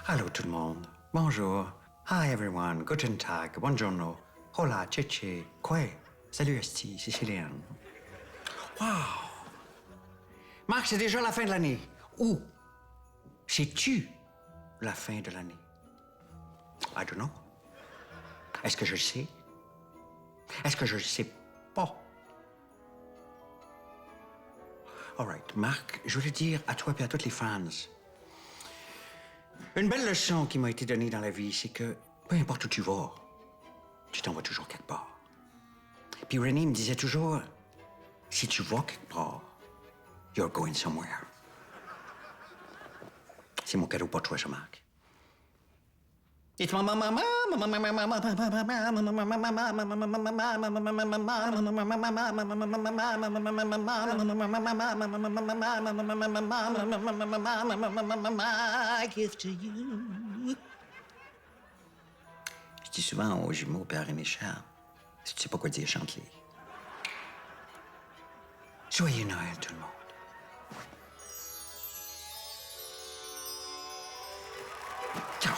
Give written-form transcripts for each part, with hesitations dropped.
Allô tout le monde. Bonjour. Hi everyone. Guten Tag. Buongiorno. Hola, chichi. Quoi? Salut, esti, sicilien. Wow. Marc, c'est déjà la fin de l'année. Où? Sais-tu la fin de l'année? I don't know. Est-ce que je le sais? Est-ce que je le sais pas? All right, Marc, je veux te dire à toi et à tous les fans, une belle leçon qui m'a été donnée dans la vie, c'est que peu importe où tu vas, tu t'en vas toujours quelque part. Puis René me disait toujours, si tu vas quelque part, you're going somewhere. C'est mon cadeau pour toi, ça, Marc. It's my mama, gift to you. Je dis souvent aux jumeaux Pierre et Michel, si tu sais pas quoi dire, chante-les. Joyeux Noël, tout le monde. Ciao.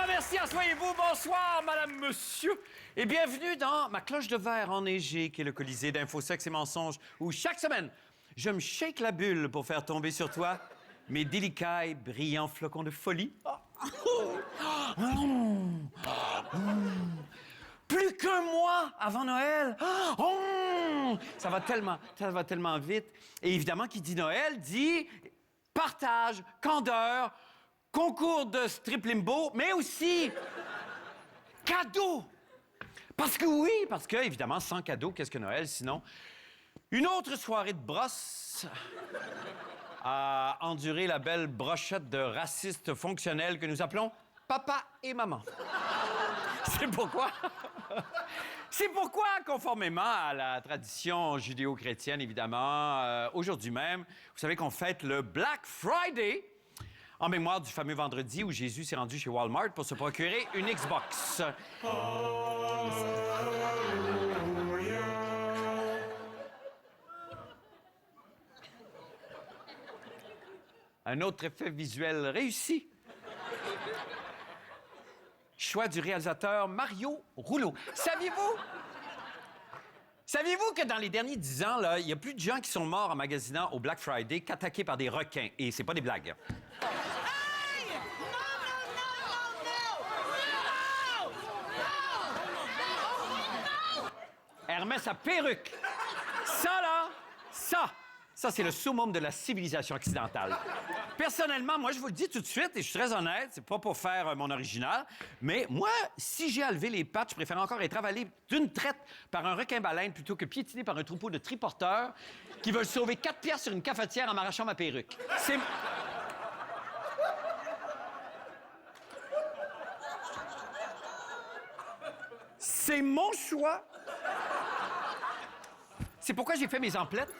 Merci, asseyez-vous. Bonsoir, madame, monsieur. Et bienvenue dans ma cloche de verre enneigée, qui est le Colisée d'infos, sexe et mensonges, où chaque semaine, je me shake la bulle pour faire tomber sur toi mes délicats et brillants flocons de folie. Plus qu'un mois avant Noël. Ça va tellement vite. Et évidemment, qui dit Noël dit partage, candeur, concours de strip limbo, mais aussi cadeau. Parce que, évidemment, sans cadeau, qu'est-ce que Noël, sinon? Une autre soirée de brosse à endurer la belle brochette de racistes fonctionnels que nous appelons papa et maman. C'est pourquoi, conformément à la tradition judéo-chrétienne, évidemment, aujourd'hui même, vous savez qu'on fête le Black Friday, en mémoire du fameux vendredi où Jésus s'est rendu chez Walmart pour se procurer une Xbox. Un autre effet visuel réussi. Choix du réalisateur Mario Rouleau. Saviez-vous que dans les derniers 10 ans, il y a plus de gens qui sont morts en magasinant au Black Friday qu'attaqués par des requins? Et c'est pas des blagues. Hermès à perruque. Ça, c'est le summum de la civilisation occidentale. Personnellement, moi, je vous le dis tout de suite, et je suis très honnête, c'est pas pour faire mon original, mais moi, si j'ai à lever les pattes, je préfère encore être avalé d'une traite par un requin-baleine plutôt que piétiné par un troupeau de triporteurs qui veulent sauver 4 piastres sur une cafetière en m'arrachant ma perruque. C'est mon choix. C'est pourquoi j'ai fait mes emplettes.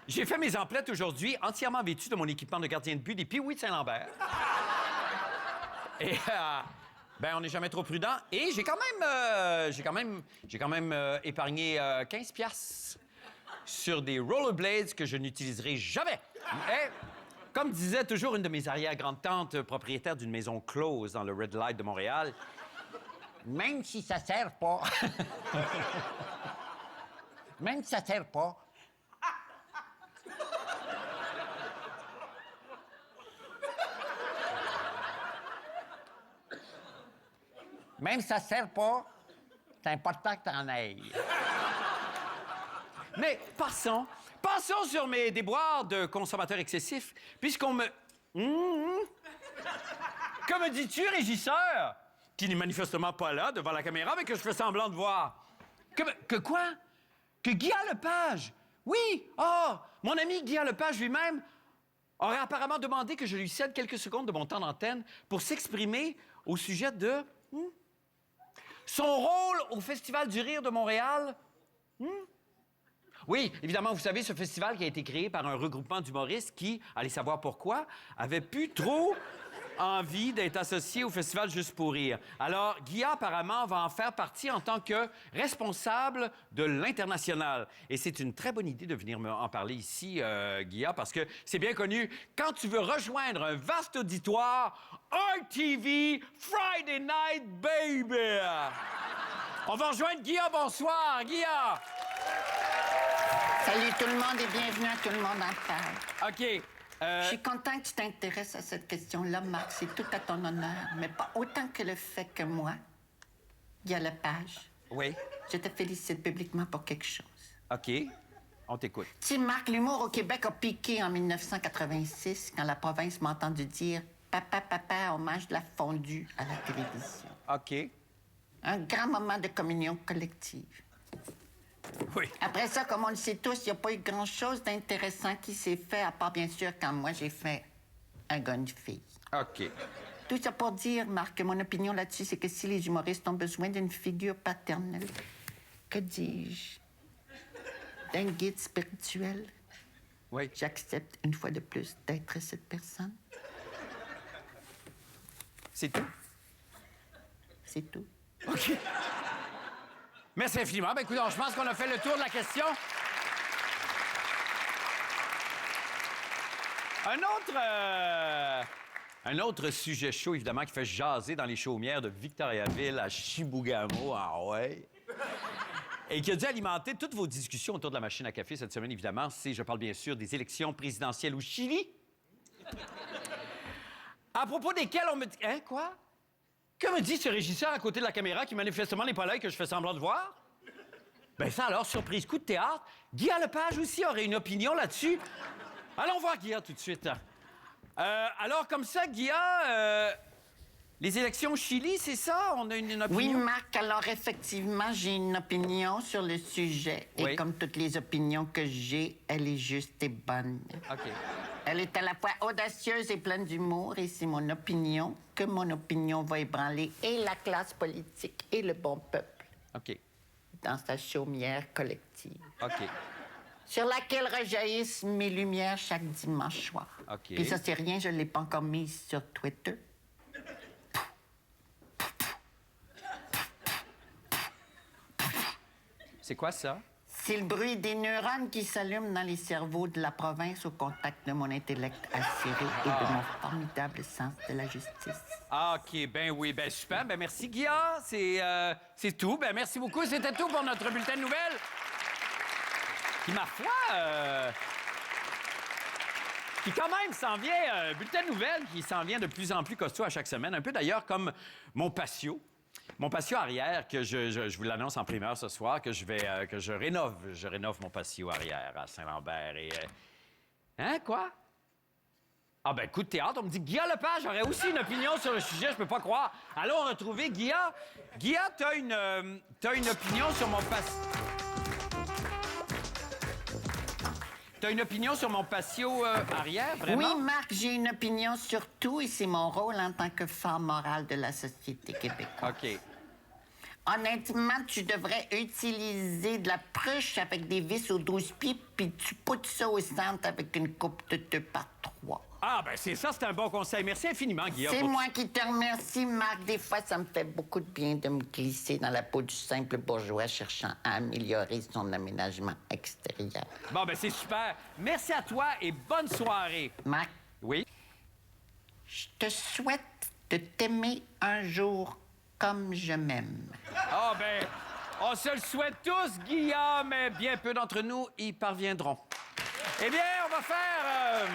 J'ai fait mes emplettes aujourd'hui entièrement vêtues de mon équipement de gardien de but des Pee-Wee de Saint-Lambert. Et, on n'est jamais trop prudent. Et j'ai quand même épargné 15 piastres sur des rollerblades que je n'utiliserai jamais. Et, comme disait toujours une de mes arrière-grandes-tantes propriétaire d'une maison close dans le Red Light de Montréal, même si ça sert pas... Même si ça sert pas... Même si ça sert pas, c'est important que t'en ailles. Mais passons sur mes déboires de consommateur excessif, puisqu'on me... Que Que me dis-tu, régisseur? Qui n'est manifestement pas là, devant la caméra, mais que je fais semblant de voir. Que quoi? Que Guillaume Lepage? Oui! Oh! Mon ami Guillaume Lepage lui-même aurait apparemment demandé que je lui cède quelques secondes de mon temps d'antenne pour s'exprimer au sujet de... son rôle au Festival du Rire de Montréal. Oui, évidemment, vous savez, ce festival qui a été créé par un regroupement d'humoristes qui, allez savoir pourquoi, avait plus trop envie d'être associé au Festival Juste pour rire. Alors, Guilla, apparemment, va en faire partie en tant que responsable de l'international. Et c'est une très bonne idée de venir en parler ici, Guilla, parce que c'est bien connu, quand tu veux rejoindre un vaste auditoire, RTV Friday Night Baby! On va rejoindre Guilla. Bonsoir, Guilla! Salut tout le monde et bienvenue à Tout le monde en parle. OK. Je suis content que tu t'intéresses à cette question-là, Marc. C'est tout à ton honneur, mais pas autant que le fait que moi, Guillaume Lepage. Oui. Je te félicite publiquement pour quelque chose. OK. On t'écoute. Tu sais, Marc, l'humour au Québec a piqué en 1986 quand la province m'a entendu dire « Papa, papa, on mange de la fondue à la télévision. » OK. Un grand moment de communion collective. Oui. Après ça, comme on le sait tous, il n'y a pas eu grand-chose d'intéressant qui s'est fait, à part, bien sûr, quand moi, j'ai fait un gars, une fille. OK. Tout ça pour dire, Marc, que mon opinion là-dessus, c'est que si les humoristes ont besoin d'une figure paternelle, que dis-je, d'un guide spirituel, Oui. j'accepte une fois de plus d'être cette personne. C'est tout? C'est tout. OK. Merci infiniment. Ben, écoute, je pense qu'on a fait le tour de la question. Un autre sujet chaud, évidemment, qui fait jaser dans les chaumières de Victoriaville à Chibougamau, ah ouais, et qui a dû alimenter toutes vos discussions autour de la machine à café cette semaine, évidemment, je parle bien sûr des élections présidentielles au Chili. À propos desquelles on me dit... Hein, quoi? Que me dit ce régisseur à côté de la caméra qui manifestement n'est pas là et que je fais semblant de voir? Ben ça alors, surprise, coup de théâtre. Guillaume Lepage aussi aurait une opinion là-dessus. Allons voir Guillaume tout de suite. Alors, comme ça, Guillaume, les élections au Chili, c'est ça? On a une opinion? Oui, Marc, alors effectivement, j'ai une opinion sur le sujet. Et Oui. comme toutes les opinions que j'ai, elle est juste et bonne. OK. Elle est à la fois audacieuse et pleine d'humour, et c'est mon opinion que mon opinion va ébranler et la classe politique et le bon peuple OK. dans sa chaumière collective, OK. sur laquelle rejaillissent mes lumières chaque dimanche soir. OK. Et ça, c'est rien, je ne l'ai pas encore mise sur Twitter. C'est quoi ça? C'est le bruit des neurones qui s'allument dans les cerveaux de la province au contact de mon intellect acéré et de mon formidable sens de la justice. Ah, OK, ben oui, ben super. Ben merci, Guillaume. C'est tout. Ben merci beaucoup. C'était tout pour notre bulletin de nouvelles. Qui, ma foi, qui quand même s'en vient, bulletin de nouvelles qui s'en vient de plus en plus costaud à chaque semaine. Un peu d'ailleurs comme mon patio. Mon patio arrière, que je vous l'annonce en primeur ce soir, que je rénove. Je rénove mon patio arrière à Saint-Lambert et... Hein, quoi? Ah ben, coup de théâtre, on me dit que Guillaume Lepage aurait aussi une opinion sur le sujet, je peux pas croire. Allons retrouver Guillaume. Guillaume, t'as une opinion sur mon patio... T'as une opinion sur mon patio arrière, vraiment? Oui, Marc, j'ai une opinion sur tout et c'est mon rôle en tant que phare moral de la société québécoise. OK. Honnêtement, tu devrais utiliser de la pruche avec des vis aux 12 pieds puis tu poutes ça au centre avec une coupe de 2 par 3. Ah, ben c'est ça, c'est un bon conseil. Merci infiniment, Guillaume. C'est pour- moi qui te remercie, Marc. Des fois, ça me fait beaucoup de bien de me glisser dans la peau du simple bourgeois cherchant à améliorer son aménagement extérieur. Bon, ben c'est super. Merci à toi et bonne soirée. Marc, Oui? je te souhaite de t'aimer un jour comme je m'aime. Ah, ben, on se le souhaite tous, Guillaume, mais bien peu d'entre nous y parviendront. Eh bien, on va faire...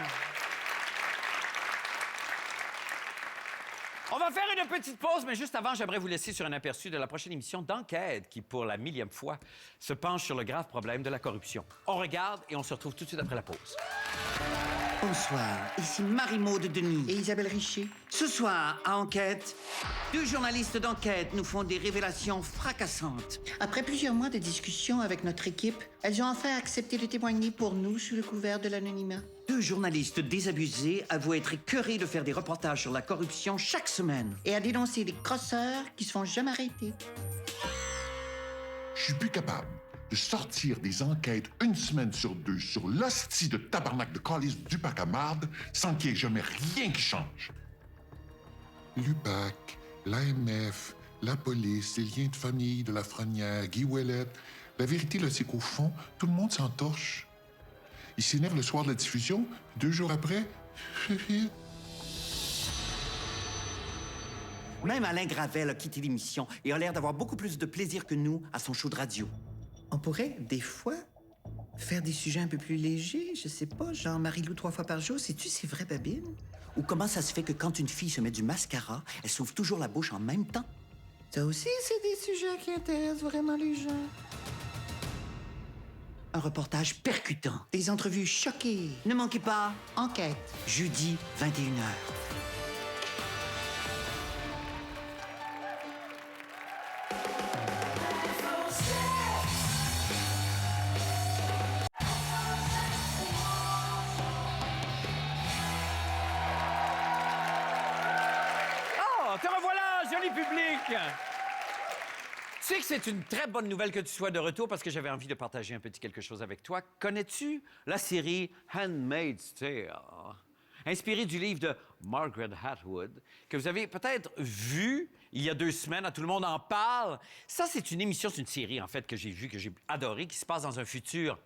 On va faire une petite pause, mais juste avant, j'aimerais vous laisser sur un aperçu de la prochaine émission d'Enquête qui, pour la 1000e fois, se penche sur le grave problème de la corruption. On regarde et on se retrouve tout de suite après la pause. Bonsoir, ici Marie-Maude Denis. Et Isabelle Richer. Ce soir, à Enquête, 2 journalistes d'enquête nous font des révélations fracassantes. Après plusieurs mois de discussions avec notre équipe, elles ont enfin accepté de témoigner pour nous sous le couvert de l'anonymat. 2 journalistes désabusés avouent être écœurés de faire des reportages sur la corruption chaque semaine. Et à dénoncer des crosseurs qui se font jamais arrêter. Je suis plus capable de sortir des enquêtes 1 semaine sur 2 sur l'hostie de tabarnak de calice du Pac à marde sans qu'il y ait jamais rien qui change. L'UPAC, l'AMF, la police, les liens de famille de Lafrenière, Guy Ouellette. La vérité, là, c'est qu'au fond, tout le monde s'entorche. Il s'énerve le soir de la diffusion, 2 jours après, Même Alain Gravel a quitté l'émission et a l'air d'avoir beaucoup plus de plaisir que nous à son show de radio. On pourrait, des fois, faire des sujets un peu plus légers, je sais pas, genre Marie-Lou 3 fois par jour. Sais-tu, c'est vrai, Babine? Ou comment ça se fait que quand une fille se met du mascara, elle s'ouvre toujours la bouche en même temps? Ça aussi, c'est des sujets qui intéressent vraiment les gens. Un reportage percutant. Des entrevues choquées. Ne manquez pas, Enquête. jeudi, 21h. Oh, te revoilà, joli public! Tu sais que c'est une très bonne nouvelle que tu sois de retour parce que j'avais envie de partager un petit quelque chose avec toi. Connais-tu la série Handmaid's Tale? Inspirée du livre de Margaret Atwood, que vous avez peut-être vu il y a 2 semaines, à Tout le monde en parle. Ça, c'est une émission, c'est une série, en fait, que j'ai vue, que j'ai adorée, qui se passe dans un futur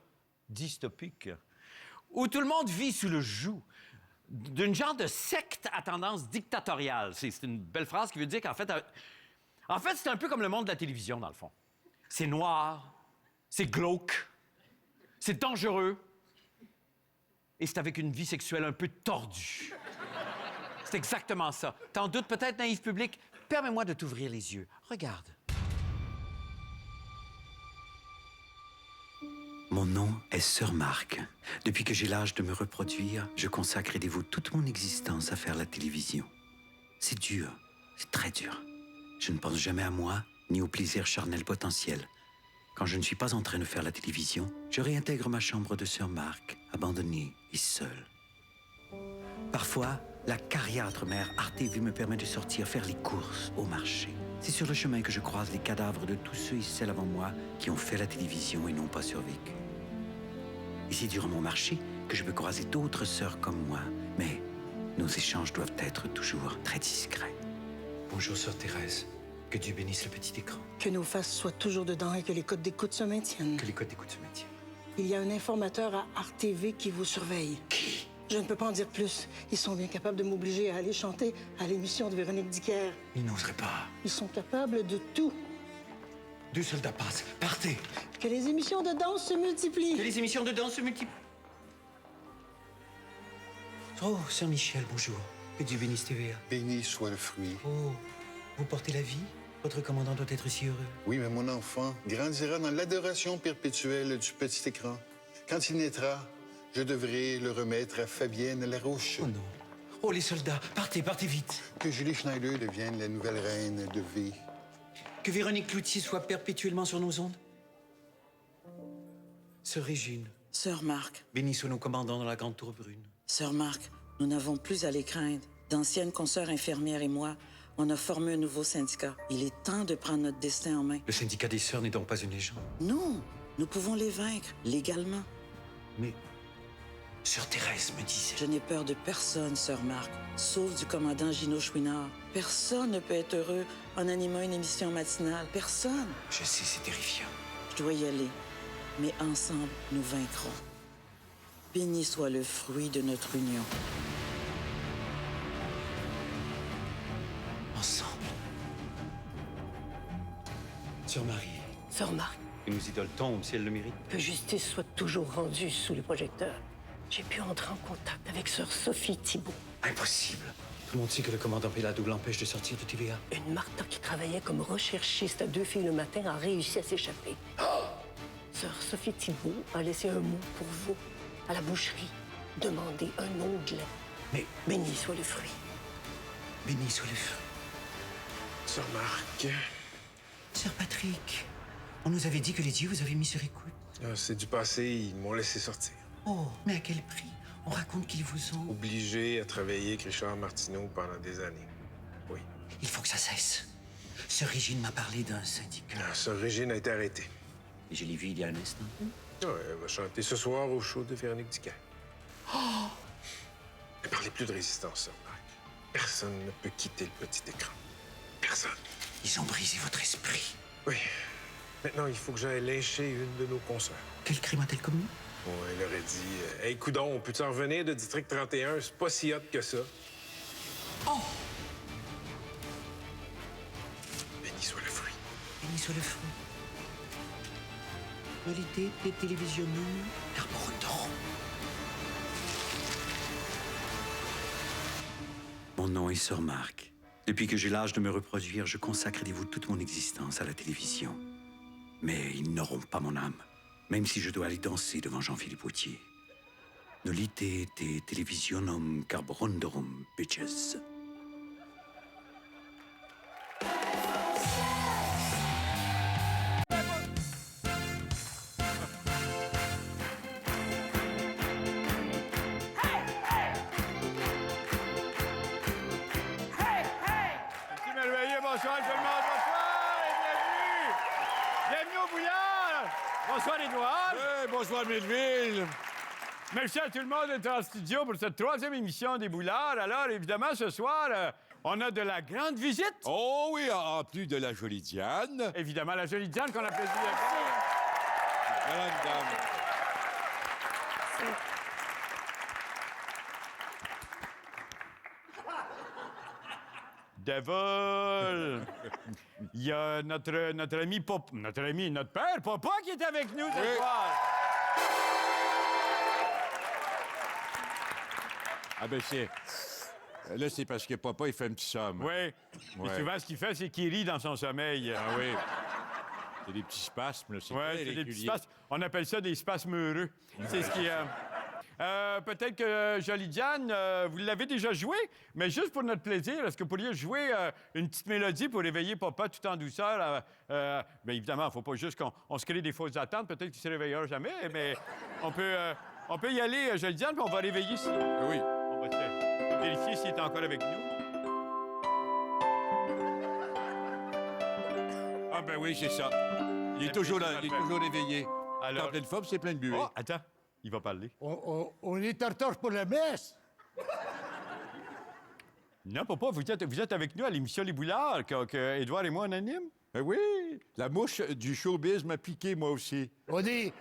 dystopique, où tout le monde vit sous le joug d'une genre de secte à tendance dictatoriale. C'est une belle phrase qui veut dire qu'en fait, c'est un peu comme le monde de la télévision, dans le fond. C'est noir, c'est glauque, c'est dangereux, et c'est avec une vie sexuelle un peu tordue. C'est exactement ça. T'en doutes peut-être, naïf public? Permets-moi de t'ouvrir les yeux. Regarde. Mon nom est Sir Mark. Depuis que j'ai l'âge de me reproduire, je consacre et dévoue toute mon existence à faire la télévision. C'est dur, c'est très dur. Je ne pense jamais à moi, ni au plaisir charnel potentiel. Quand je ne suis pas en train de faire la télévision, je réintègre ma chambre de Sir Mark, abandonnée et seule. Parfois, la cariâtre mère Arte V me permet de sortir faire les courses au marché. C'est sur le chemin que je croise les cadavres de tous ceux et celles avant moi qui ont fait la télévision et n'ont pas survécu. Et c'est durant mon marché que je peux croiser d'autres sœurs comme moi. Mais nos échanges doivent être toujours très discrets. Bonjour, sœur Thérèse. Que Dieu bénisse le petit écran. Que nos faces soient toujours dedans et que les codes d'écoute se maintiennent. Que les codes d'écoute se maintiennent. Il y a un informateur à Arte TV qui vous surveille. Qui? Je ne peux pas en dire plus. Ils sont bien capables de m'obliger à aller chanter à l'émission de Véronique Dicker. Il n'oserait pas. Ils sont capables de tout. 2 soldats passent. Partez. Que les émissions de danse se multiplient. Que les émissions de danse se multiplient. Oh, sœur Michel, bonjour. Que Dieu bénisse TVA. Béni soit le fruit. Oh, vous portez la vie? Votre commandant doit être si heureux. Oui, mais mon enfant grandira dans l'adoration perpétuelle du petit écran. Quand il naîtra, je devrai le remettre à Fabienne Larouche. Oh non. Oh, les soldats, partez, partez vite. Que Julie Schneider devienne la nouvelle reine de V. Que Véronique Cloutier soit perpétuellement sur nos ondes. Sœur Régine, Sœur Marc, bénis soient nos commandants dans la grande tour brune. Sœur Marc, nous n'avons plus à les craindre. D'anciennes consoeurs infirmières et moi, on a formé un nouveau syndicat. Il est temps de prendre notre destin en main. Le syndicat des sœurs n'est donc pas une légende. Non, nous pouvons les vaincre, légalement. Mais Sœur Thérèse me disait... Je n'ai peur de personne, Sœur Marc, sauf du commandant Gino Chouinard. Personne ne peut être heureux en animant une émission matinale. Personne. Je sais, c'est terrifiant. Je dois y aller, mais ensemble, nous vaincrons. Béni soit le fruit de notre union. Ensemble. Sœur Marie, Sœur Marc, que nos idoles tombent si elles le méritent. que justice soit toujours rendue sous les projecteurs. J'ai pu entrer en contact avec Sœur Sophie Thibault, Impossible. Tout le monde sait que le commandant Pellado l'empêche de sortir de TVA. une Martha qui travaillait comme recherchiste à 2 filles le matin a réussi à s'échapper. Oh! Sœur Sophie Thibault a laissé un mot pour vous à la boucherie. Sœur Sophie Thibault, 2 filles le matin a réussi à s'échapper. Sœur Sophie Thibault a laissé un mot pour vous à la boucherie. Demandez un ongle. Mais Béni soit le fruit. béni soit le fruit. Sœur Marc, Sœur Patrick, on nous avait dit que les dieux vous avaient mis sur écoute. c'est du passé, ils m'ont laissé sortir. Oh, mais à quel prix? On raconte qu'ils vous ont... Obligé à travailler avec Richard Martineau pendant des années. Oui. Il faut que ça cesse. Sœur Régine m'a parlé d'un syndicat. Sœur Régine a été arrêtée. Et je l'ai vu il y a un instant. Ouais, elle va chanter ce soir au show de Véronique Dicker. Oh! Ne parlez plus de résistance, Sœur Marc. Personne ne peut quitter le petit écran. Personne. Ils ont brisé votre esprit. Oui. Maintenant, il faut que j'aille lyncher une de nos consoeurs. Quel crime a-t-elle commis? Bon, elle aurait dit Hey, coudon, on peut-tu en revenir de District 31? C'est pas si hot que ça. Oh! Béni soit le fruit. Béni soit le fruit. Qualité de télévisionnement carborundum. Mon nom est Sœur Marc. Depuis que j'ai l'âge de me reproduire, je consacre et dévoue toute mon existence à la télévision. Mais ils n'auront pas mon âme, même si je dois aller danser devant Jean-Philippe Autier. Nolite te televisionum carborundorum, bitches. C'est merveilleux, bonsoir tout le monde, bonsoir et bienvenue! Bienvenue au Bouillard! Bonsoir Édouard! Bonsoir, Melville. Merci à tout le monde d'être en studio pour cette troisième émission des Bouillards. Alors, évidemment, ce soir, on a de la grande visite. Oh oui, en plus de la jolie Diane. Évidemment, la jolie Diane qu'on applaudit. Grande dame. Devil! Il y a notre ami notre père Papa qui est avec nous ce Oui. soir. Ah ben c'est... Là, c'est parce que papa, il fait un petit somme. Oui. Et Ouais. souvent, ce qu'il fait, c'est qu'il rit dans son sommeil. Ah oui. C'est des petits spasmes, là. C'est Oui, très c'est des petits régulier. spasmes. On appelle ça des spasmes heureux. C'est ce qui... peut-être que Jolie Diane, vous l'avez déjà joué, mais juste pour notre plaisir, est-ce que vous pourriez jouer une petite mélodie pour réveiller papa tout en douceur? Bien évidemment, il ne faut pas juste qu'on se crée des fausses attentes. Peut-être qu'il ne se réveillera jamais, mais on peut y aller, Jolie Diane, puis on va réveiller ici. Oui. On va vérifier s'il est encore avec nous. Ah ben oui, c'est ça. Il est toujours là, il est toujours éveillé. Alors- En pleine forme, c'est plein de buée. Oh, attends, il va parler. On est en retard pour la messe. Non, papa, vous êtes avec nous à l'émission Les Bouillards, que Édouard et moi on anime? Ben oui, la mouche du showbiz m'a piqué, moi aussi. On est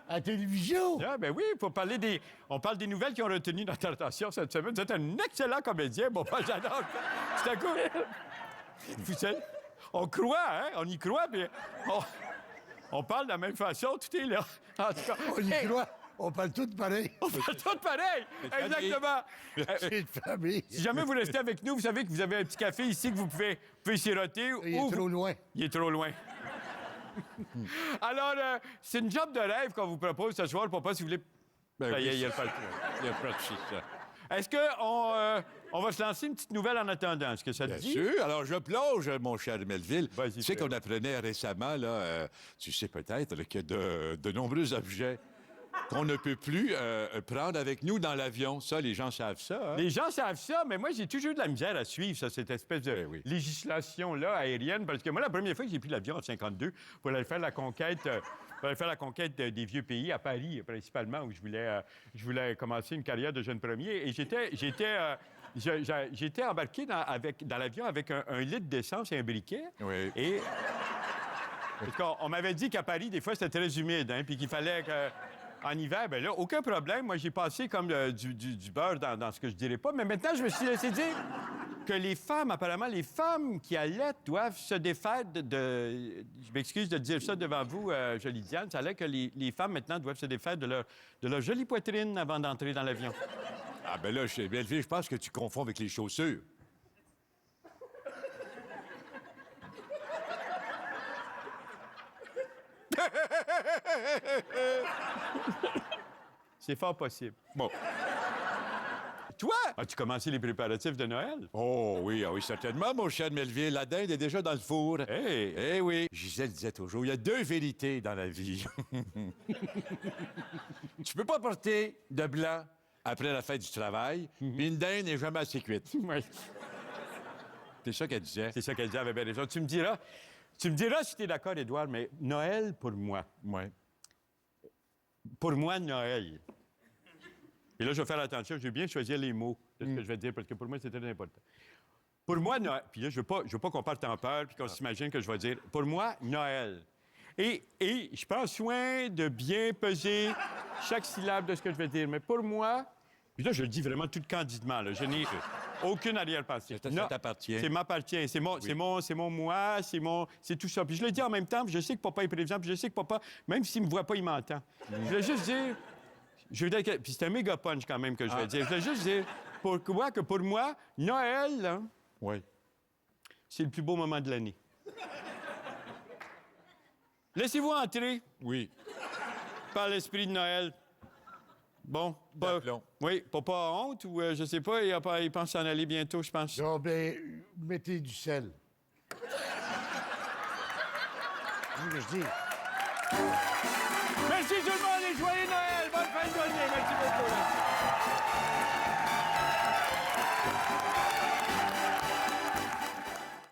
à la télévision. Ah, ben oui, on parle des nouvelles qui ont retenu notre attention cette semaine. Vous êtes un excellent comédien, bon, pas j'adore. C'est un coup. Vous savez, on croit, hein? On y croit, mais on parle de la même façon, tout est là. En tout cas, On y croit. On parle tout pareil. on parle tout pareil! Exactement! C'est une famille. Si jamais vous restez avec nous, vous savez que vous avez un petit café ici que vous pouvez siroter. Il est trop loin. Il est trop loin. Alors, c'est une job de rêve qu'on vous propose ce soir, papa, si vous voulez. Ben Ça y est, oui, il y a le palais. Il y a pas de souci, ça. Est-ce qu'on va se lancer une petite nouvelle en attendant? Est-ce que ça te Bien dit? sûr. Alors, je plonge, mon cher Melville. Vas-y, Tu sais fais. qu'on apprenait récemment, là, tu sais peut-être, là, qu'il y a de nombreux objets qu'on ne peut plus prendre avec nous dans l'avion. Ça, les gens savent ça. Hein? Les gens savent ça, mais moi, j'ai toujours eu de la misère à suivre ça, cette espèce de Ben oui. législation-là aérienne. Parce que moi, la première fois que j'ai pris l'avion en 52 pour aller faire la conquête... des vieux pays, à Paris, principalement, où je voulais commencer une carrière de jeune premier. Et j'étais embarqué dans l'avion avec un litre d'essence et un briquet. Oui. Et... Parce qu'on m'avait dit qu'à Paris, des fois, c'était très humide, hein, puis qu'il fallait que... En hiver, bien là, aucun problème. Moi, j'ai passé comme du beurre dans ce que je dirais pas. Mais maintenant, je me suis laissé dire que les femmes, apparemment, les femmes qui allaitent doivent se défaire de... Je m'excuse de dire ça devant vous, jolie Diane. Ça a l'air que les femmes, maintenant, doivent se défaire de leur jolie poitrine avant d'entrer dans l'avion. Ah ben là, Melville, je pense que tu confonds avec les chaussures. C'est fort possible. Bon. toi? As-tu commencé les préparatifs de Noël? Oh oui, ah oui, certainement, mon cher Melville. La dinde est déjà dans le four. Hey! Eh oui. Gisèle disait toujours, il y a 2 vérités dans la vie. Tu peux pas porter de blanc après la fête du travail, puis une dinde n'est jamais assez cuite. Ouais. C'est ça qu'elle disait. C'est ça qu'elle dit, elle avait bien raison. Tu me diras si tu es d'accord, Édouard, mais Noël pour moi. Ouais. Pour moi, Noël. Et là, je vais faire attention, je vais bien choisir les mots de ce que je vais dire, parce que pour moi, c'est très important. Pour moi, Noël. Puis là, je veux pas qu'on parte en peur puis qu'on s'imagine que je vais dire. Pour moi, Noël. Et je prends soin de bien peser chaque syllabe de ce que je vais dire. Mais pour moi, puis là, je le dis vraiment tout candidement, là. Je n'ai aucune arrière-pensée. Ça t'appartient. C'est m'appartient. C'est mon moi, c'est tout ça. Puis je le dis en même temps, puis je sais que papa est prévisant, puis je sais que papa, même s'il me voit pas, il m'entend. Je voulais juste dire... Puis c'est un méga punch quand même que je vais dire. Je voulais juste dire, pourquoi que pour moi, Noël, là, Oui. c'est le plus beau moment de l'année. Laissez-vous entrer Oui. par l'esprit de Noël. Bon, pas... D'aplomb. Oui, pas honte ou je sais pas, il pense s'en aller bientôt, je pense. Non, ben, mettez du sel. C'est ce que je dis. Merci tout le monde et joyeux